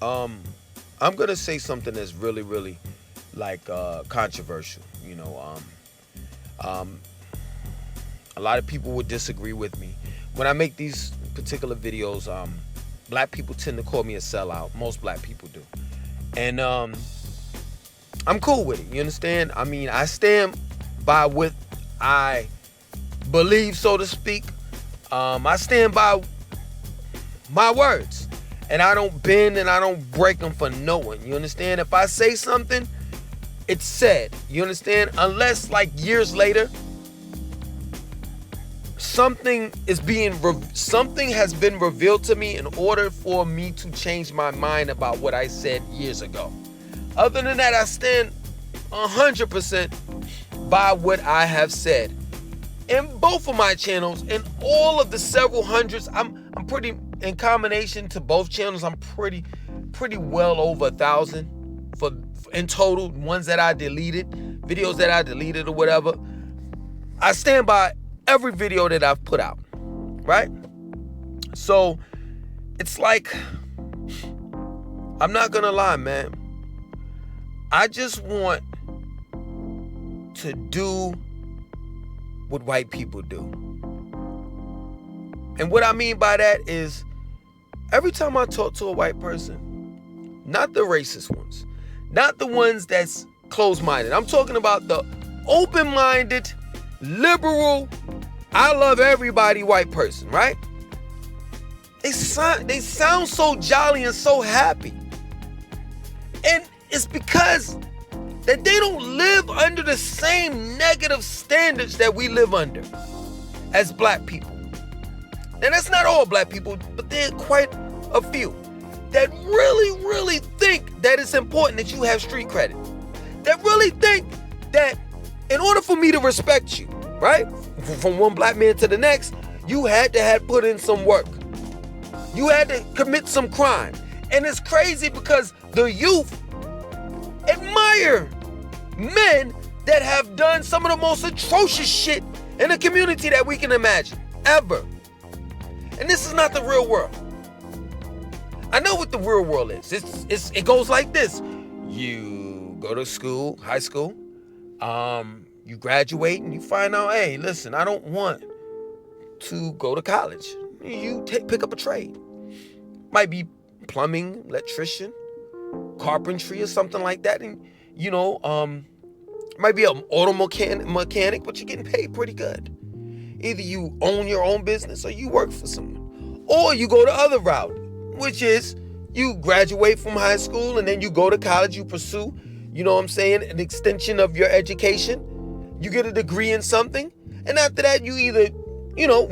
I'm gonna say something that's really, really like controversial. Um, a lot of people would disagree with me when I make these particular videos. Black people tend to call me a sellout. Most black people do, and I'm cool with it. You understand? I mean, I stand by what I believe, so to speak. I stand by my words, and I don't bend and I don't break them for no one. You understand? If I say something, it's said. You understand? Unless like years later, something has been revealed to me in order for me to change my mind about what I said years ago. Other than that, I stand 100% by what I have said. In both of my channels, in all of the several hundreds, I'm pretty, in combination to both channels, I'm pretty well over 1,000 for in total, ones that I deleted, videos that I deleted or whatever. I stand by every video that I've put out, right? So it's like, I'm not gonna lie, man. I just want to do what white people do. And what I mean by that is, every time I talk to a white person, not the racist ones, not the ones that's closed-minded. I'm talking about the open-minded, liberal, I love everybody white person, right? They sound so jolly and so happy. And it's because that they don't live under the same negative standards that we live under as black people. Now, that's not all black people, but there are quite a few that really, really think that it's important that you have street credit. That really think that in order for me to respect you, right? From one black man to the next, you had to have put in some work. You had to commit some crime. And it's crazy because the youth admire men that have done some of the most atrocious shit in the community that we can imagine, ever. And this is not the real world. I know what the real world is. It goes like this. You go to school, high school, you graduate and you find out, hey, listen, I don't want to go to college. You pick up a trade. Might be plumbing, electrician, carpentry or something like that. And, might be an auto mechanic, but you're getting paid pretty good. Either you own your own business or you work for someone. Or you go the other route, which is you graduate from high school and then you go to college, you pursue, an extension of your education. You get a degree in something. And after that, you either,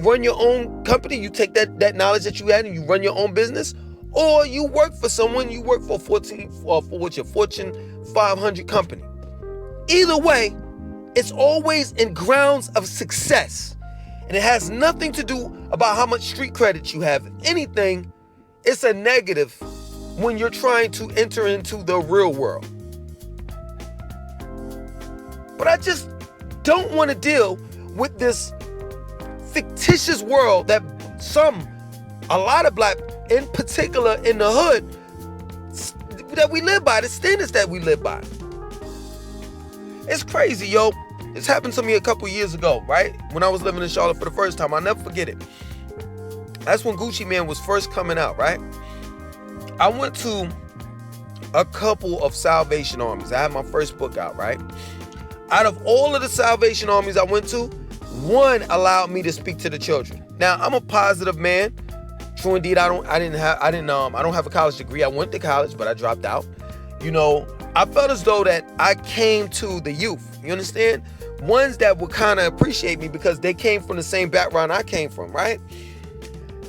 run your own company. You take that knowledge that you had and you run your own business. Or you work for someone. You work for Fortune 500 company. Either way, it's always in grounds of success. And it has nothing to do about how much street credit you have. If anything, it's a negative when you're trying to enter into the real world. But I just don't want to deal with this fictitious world that a lot of black, in particular in the hood, that we live by, the standards that we live by. It's crazy, yo. This happened to me a couple years ago, right? When I was living in Charlotte for the first time. I'll never forget it. That's when Gucci Mane was first coming out, right? I went to a couple of Salvation Armies. I had my first book out, right? Out of all of the Salvation Armies I went to, one allowed me to speak to the children. Now, I'm a positive man. True indeed, I don't have a college degree. I went to college, but I dropped out. I felt as though that I came to the youth. You understand? Ones that would kind of appreciate me because they came from the same background I came from, right?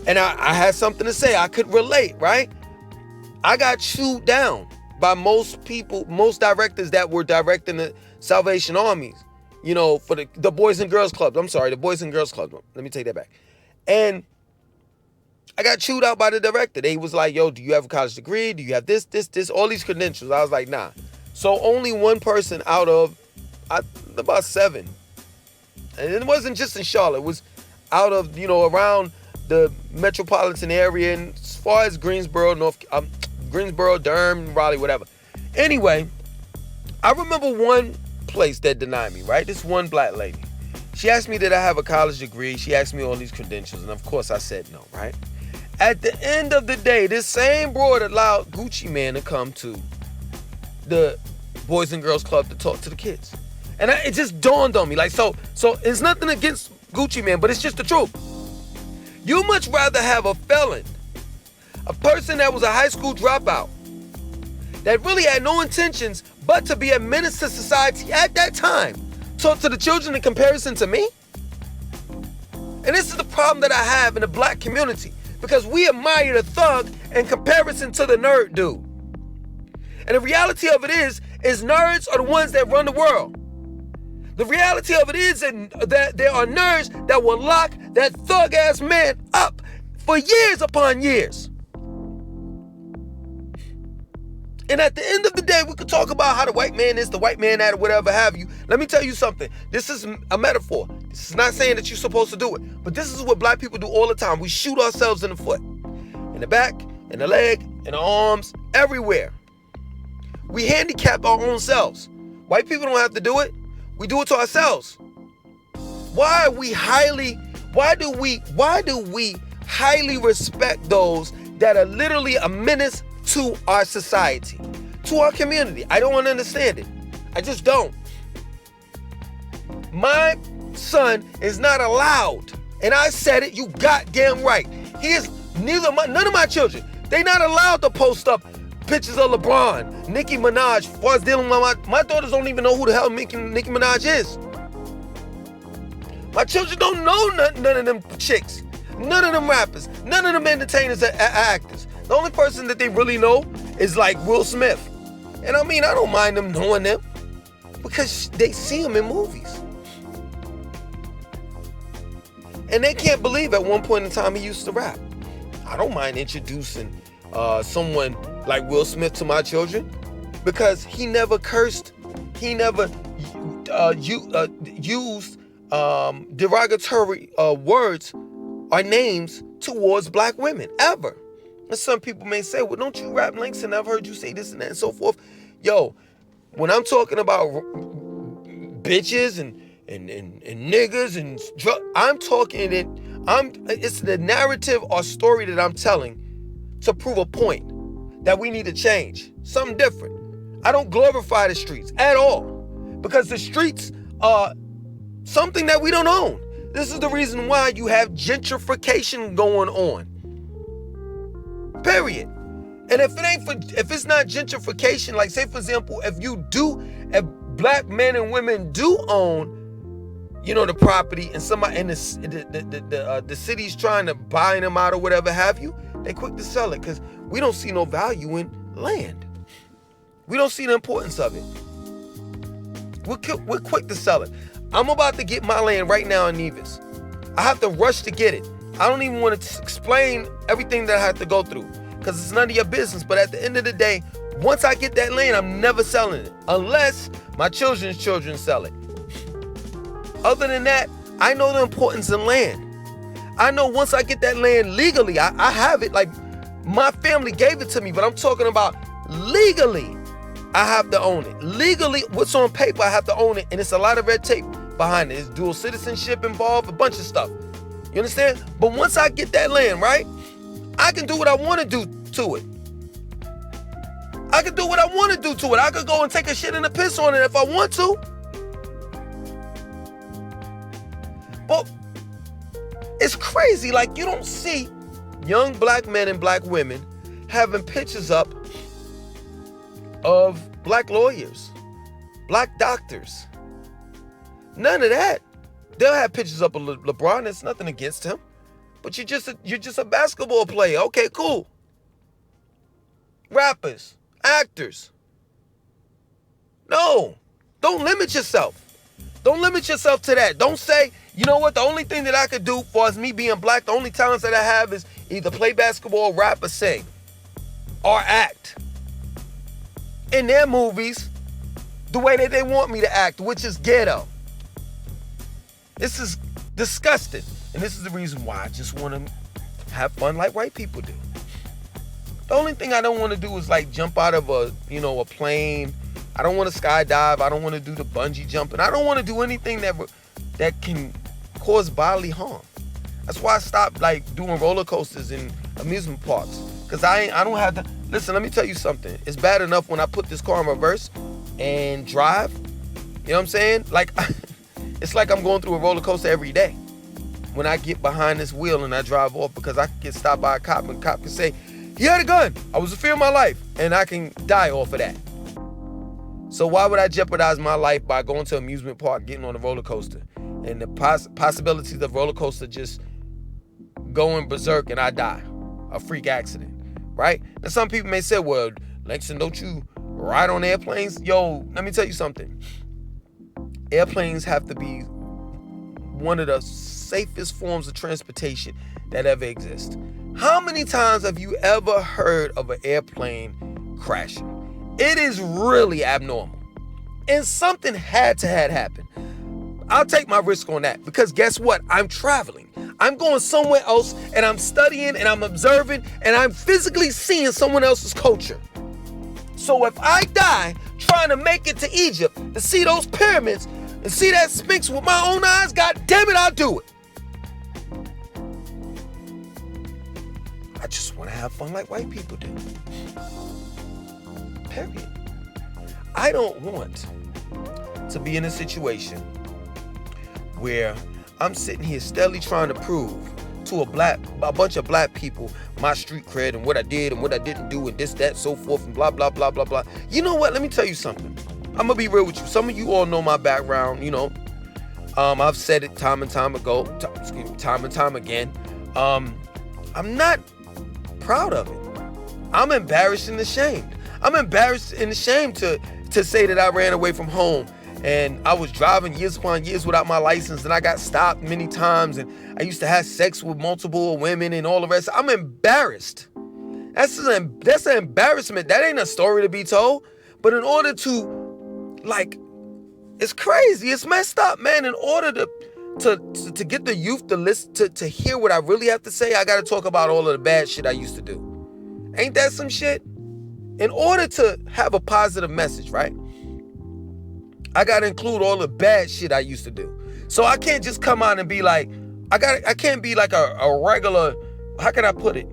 And I had something to say. I could relate, right? I got chewed down by most people, most directors that were directing the Salvation Armies, for the Boys and Girls Club. I'm sorry, the Boys and Girls Club. Let me take that back. And I got chewed out by the director. They was like, yo, do you have a college degree? Do you have this, all these credentials? I was like, nah. So only one person out of about 7. And it wasn't just in Charlotte. It was out of, around the metropolitan area. And as far as Greensboro, Greensboro, Durham, Raleigh, whatever. Anyway, I remember one place that denied me, right? This one black lady. She asked me, did I have a college degree? She asked me all these credentials, and of course I said no, right? At the end of the day, this same broad allowed Gucci Mane to come to the Boys and Girls Club to talk to the kids. And it just dawned on me, like, so it's nothing against Gucci Mane, but it's just the truth. You much rather have a felon, a person that was a high school dropout, that really had no intentions but to be a menace to society at that time, talk to the children in comparison to me? And this is the problem that I have in the black community, because we admire the thug in comparison to the nerd dude. And the reality of it is nerds are the ones that run the world. The reality of it is that there are nerds that will lock that thug-ass man up for years upon years. And at the end of the day, we could talk about how the white man is, the white man that, or whatever have you. Let me tell you something. This is a metaphor. This is not saying that you're supposed to do it. But this is what black people do all the time. We shoot ourselves in the foot, in the back, in the leg, in the arms, everywhere. We handicap our own selves. White people don't have to do it. We do it to ourselves. Why do we highly respect those that are literally a menace to our society, to our community? I don't understand it. I just don't. My son is not allowed, and I said it, you goddamn right. He is none of my children. They not allowed to post up pictures of LeBron, Nicki Minaj. As far as dealing with my daughters don't even know who the hell Nicki Minaj is. My children don't know none of them chicks, none of them rappers, none of them entertainers or actors. The only person that they really know is like Will Smith. And I mean, I don't mind them knowing them because they see him in movies. And they can't believe at one point in time he used to rap. I don't mind introducing someone like Will Smith to my children because he never cursed. He never used derogatory words or names towards black women, ever. And some people may say, well, don't you rap Langston? I've heard you say this and that and so forth. Yo, when I'm talking about bitches and niggas and I'm talking it's the narrative or story that I'm telling to prove a point that we need to change. Something different. I don't glorify the streets at all because the streets are something that we don't own. This is the reason why you have gentrification going on. Period. And if it's not gentrification, like say for example, if black men and women do own, the property, and somebody in the city's trying to buy them out or whatever have you, they quick to sell it because we don't see no value in land. We don't see the importance of it. We're quick to sell it. I'm about to get my land right now in Nevis. I have to rush to get it. I don't even want to explain everything that I have to go through because it's none of your business. But at the end of the day, once I get that land, I'm never selling it unless my children's children sell it. Other than that, I know the importance of land. I know once I get that land legally, I have it. Like my family gave it to me, but I'm talking about legally. I have to own it. Legally, what's on paper, I have to own it. And it's a lot of red tape behind it. It's dual citizenship involved, a bunch of stuff. You understand? But once I get that land, right, I can do what I want to do to it. I can do what I want to do to it. I could go and take a shit and a piss on it if I want to. But it's crazy. Like, you don't see young black men and black women having pictures up of black lawyers, black doctors. None of that. They'll have pictures up of LeBron. It's nothing against him. But you're just a basketball player. Okay, cool. Rappers, actors. No. Don't limit yourself. Don't limit yourself to that. Don't say, you know what, the only thing that I could do for as me being black, the only talents that I have is either play basketball, rap, or sing. Or act. In their movies, the way that they want me to act, which is ghetto. This is disgusting. And this is the reason why I just want to have fun like white people do. The only thing I don't want to do is like jump out of a plane. I don't want to skydive. I don't want to do the bungee jumping. I don't want to do anything that can cause bodily harm. That's why I stopped like doing roller coasters in amusement parks. Cause I don't have to. Listen, let me tell you something. It's bad enough when I put this car in reverse and drive. You know what I'm saying? Like, it's like I'm going through a roller coaster every day. When I get behind this wheel and I drive off, because I can get stopped by a cop and the cop can say, he had a gun. I was a fear of my life. And I can die off of that. So why would I jeopardize my life by going to an amusement park, getting on a roller coaster? And the possibilities of roller coaster just going berserk and I die. A freak accident. Right? Now some people may say, well, Langston, don't you ride on airplanes? Yo, let me tell you something. Airplanes have to be one of the safest forms of transportation that ever exist. How many times have you ever heard of an airplane crashing? It is really abnormal. And something had to happen. I'll take my risk on that because guess what? I'm traveling. I'm going somewhere else and I'm studying and I'm observing and I'm physically seeing someone else's culture. So if I die trying to make it to Egypt to see those pyramids and see that Sphinx with my own eyes, God damn it, I'll do it. I just want to have fun like white people do. Period. I don't want to be in a situation where I'm sitting here steadily trying to prove to a bunch of black people my street cred and what I did and what I didn't do and this, that, so forth and blah, blah, blah, blah, blah. You know what? Let me tell you something. I'm going to be real with you. Some of you all know my background, I've said it time and time again. I'm not proud of it. I'm embarrassed and ashamed. I'm embarrassed and ashamed to say that I ran away from home and I was driving years upon years without my license and I got stopped many times and I used to have sex with multiple women and all the rest. I'm embarrassed. That's an embarrassment. That ain't a story to be told. But in order to, it's crazy. It's messed up, man. In order to get the youth to listen, to hear what I really have to say, I got to talk about all of the bad shit I used to do. Ain't that some shit? In order to have a positive message, right? I got to include all the bad shit I used to do. So I can't just come out and be like, I can't be like a regular, how can I put it?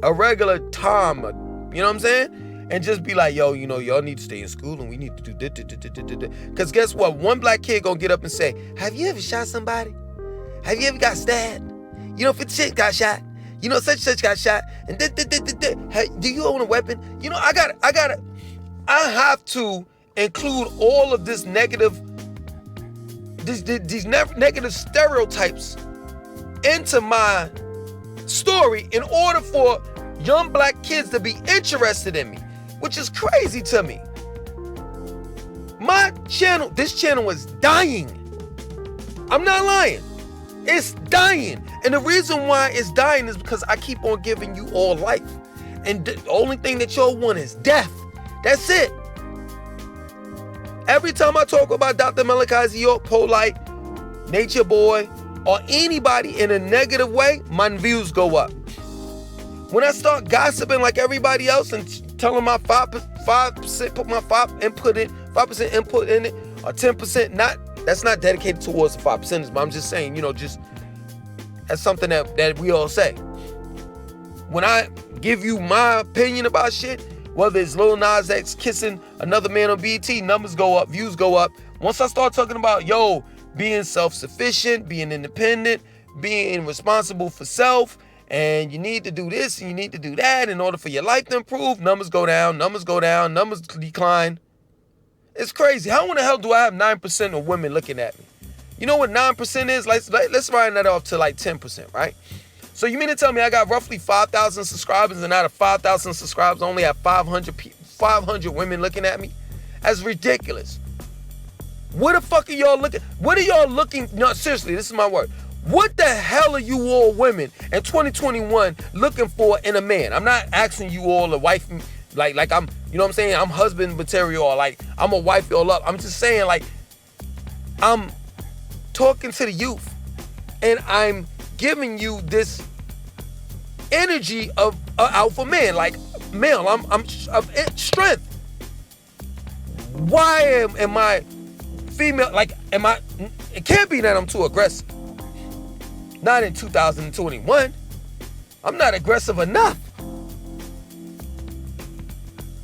A regular Tom, you know what I'm saying? And just be like, yo, y'all need to stay in school and we need to do this. Because guess what? One black kid gonna get up and say, have you ever shot somebody? Have you ever got stabbed? 50 Cent got shot. Such got shot. And hey, do you own a weapon? I have to include all of this negative, these negative stereotypes into my story in order for young black kids to be interested in me, which is crazy to me. This channel is dying. I'm not lying. It's dying. And the reason why it's dying is because I keep on giving you all life. And the only thing that y'all want is death. That's it. Every time I talk about Dr. Malachi York, Polite, Nature Boy, or anybody in a negative way, my views go up. When I start gossiping like everybody else and telling my 5%, put my 5% input in it, or 10%, that's not dedicated towards the 5%, but I'm just saying, that's something that we all say. When I give you my opinion about shit, whether it's Lil Nas X kissing another man on BET, numbers go up, views go up. Once I start talking about, being self-sufficient, being independent, being responsible for self, and you need to do this and you need to do that in order for your life to improve, numbers go down, numbers decline. It's crazy. How in the hell do I have 9% of women looking at me? You know what 9% is? Let's round that off to 10%, right? So you mean to tell me I got roughly 5,000 subscribers and out of 5,000 subscribers I only have 500 women looking at me? That's ridiculous. What the fuck are y'all looking? What are y'all looking? No, seriously, this is my word. What the hell are you all women in 2021 looking for in a man? I'm not asking you all to wife me like I'm, I'm saying? I'm husband material or I'm a wife y'all up. I'm just saying I'm talking to the youth and I'm giving you this energy of an alpha man, like male. I'm of strength. Why am I female? Like, am I? It can't be that I'm too aggressive. Not in 2021. I'm not aggressive enough.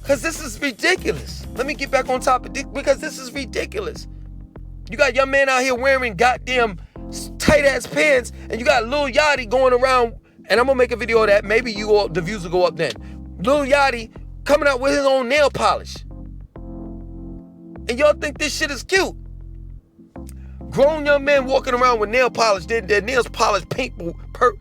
Because this is ridiculous. Let me get back on topic because this is ridiculous. You got young man out here wearing goddamn tight ass pants, and you got Lil Yachty going around, and I'm gonna make a video of that. Maybe the views will go up then. Lil Yachty coming out with his own nail polish. And y'all think this shit is cute. Grown young men walking around with nail polish, their nails polished pink, purple,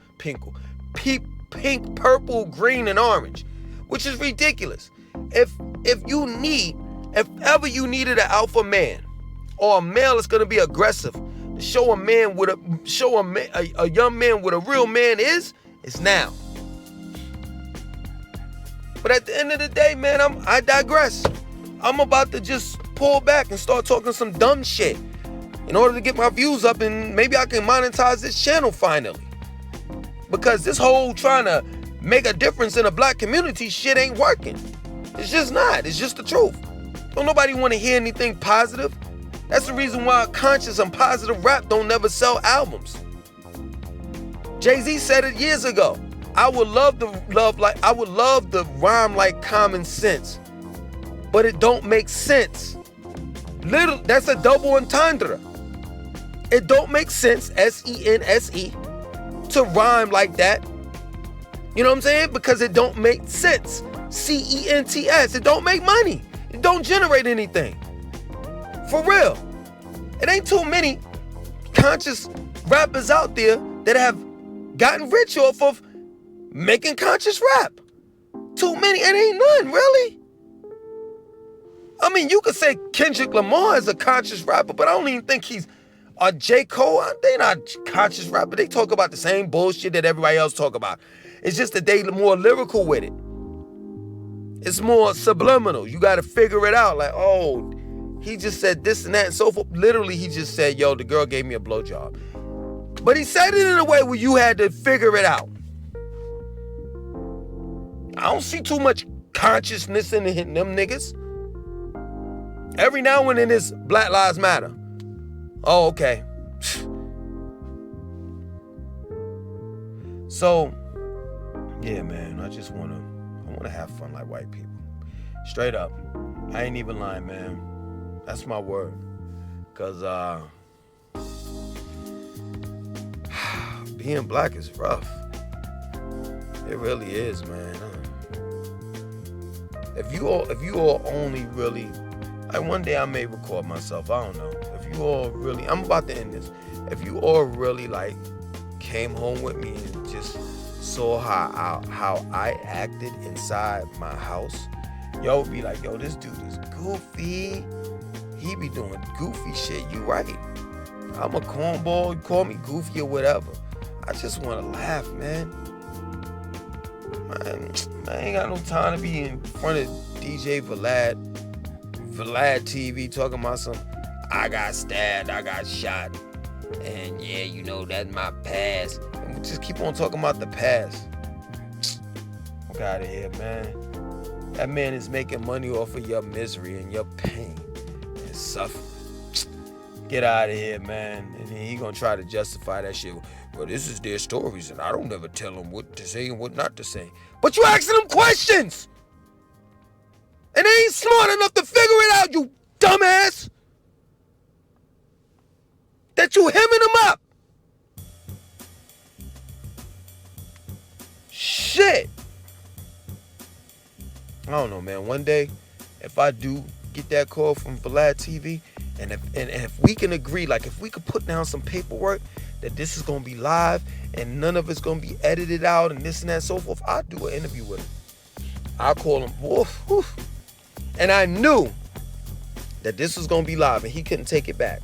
green, and orange, which is ridiculous. If ever you needed an alpha man or a male that's gonna be aggressive, to show a young man what a real man is, it's now. But at the end of the day, man, I digress. I'm about to just pull back and start talking some dumb shit in order to get my views up, and maybe I can monetize this channel finally. Because this whole trying to make a difference in a black community shit ain't working. It's just not. It's just the truth. Don't nobody want to hear anything positive. That's the reason why conscious and positive rap don't never sell albums. Jay-Z said it years ago. I would love to rhyme like common sense, but it don't make sense. That's a double entendre. It don't make sense, S-E-N-S-E, to rhyme like that. You know what I'm saying? Because it don't make sense. C-E-N-T-S. It don't make money. It don't generate anything. For real. It ain't too many conscious rappers out there that have gotten rich off of making conscious rap. Too many. It ain't none, really. I mean, you could say Kendrick Lamar is a conscious rapper, but I don't even think he's a J. Cole. They not conscious rapper. They talk about the same bullshit that everybody else talk about. It's just that they more lyrical with it. It's more subliminal. You got to figure it out. Like, oh, he just said this and that and so forth. Literally, he just said, yo, the girl gave me a blowjob. But he said it in a way where you had to figure it out. I don't see too much consciousness in them niggas. Every now and then it's Black Lives Matter. Oh, okay. So, yeah, man, I want to have fun like white people. Straight up. I ain't even lying, man. That's my word. Because being black is rough. It really is, man. If you all only really, like one day I may record myself, I don't know. If you all really, I'm about to end this. If you all really like came home with me and just saw how I acted inside my house, y'all would be like, yo, this dude is goofy. He be doing goofy shit. You right. I'm a cornball. You call me goofy or whatever. I just want to laugh, man. Man, I ain't got no time to be in front of DJ Vlad TV talking about some, I got stabbed, I got shot, and yeah, you know, that's my past. And we just keep on talking about the past. Fuck out of here, man. That man is making money off of your misery and your pain and suffering. Get out of here, man. And then he gonna try to justify that shit. Well, this is their stories, and I don't ever tell them what to say and what not to say. But you asking them questions! And they ain't smart enough to figure it out, you dumbass! That you hemming them up! Shit! I don't know, man. One day, if I do get that call from Vlad TV, and if we can agree, like if we could put down some paperwork that this is gonna be live and none of it's gonna be edited out and this and that and so forth, I'll do an interview with him. I'll call him, woof. And I knew that this was gonna be live and he couldn't take it back.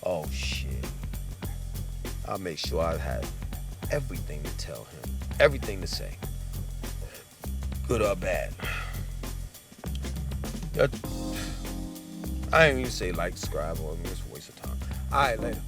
Oh shit. I'll make sure I have everything to tell him, everything to say, good or bad. I ain't even say like, subscribe, or it's a waste of time. All right, later.